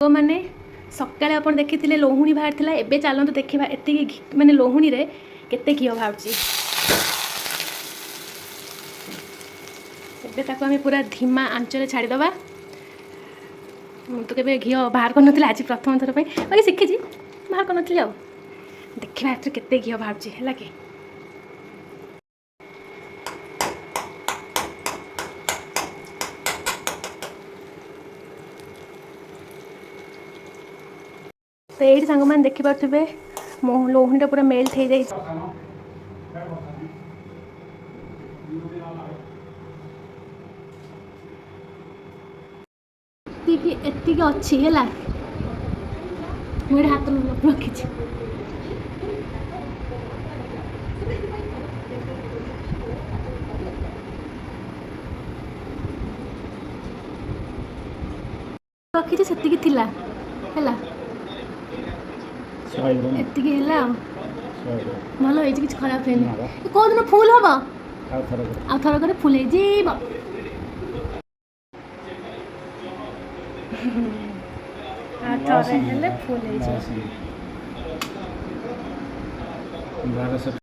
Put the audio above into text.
तो मैंने सकाଳେ आप देखी लहुणी बाहर एबे चलते देखा एति माने लहुणी रे केते घी बाहर एबे ताको आम पूरा धीमा आंचरे छाड़ीदबा तो केबे घी बाहर कर नथिला आज प्रथम थर पे बाकी शिखी बाहर कर नथिली आ देखा केते घी बाहर है कि तो ये सांग मैंने देखिपे मो लहुणीटा पूरा मेल्ट हो जाए एति अच्छी है मुझे हाथ रखी रखी से एतिकी भल हो कि खराब है कौ दिन फुल हम आ थरक फुल फुल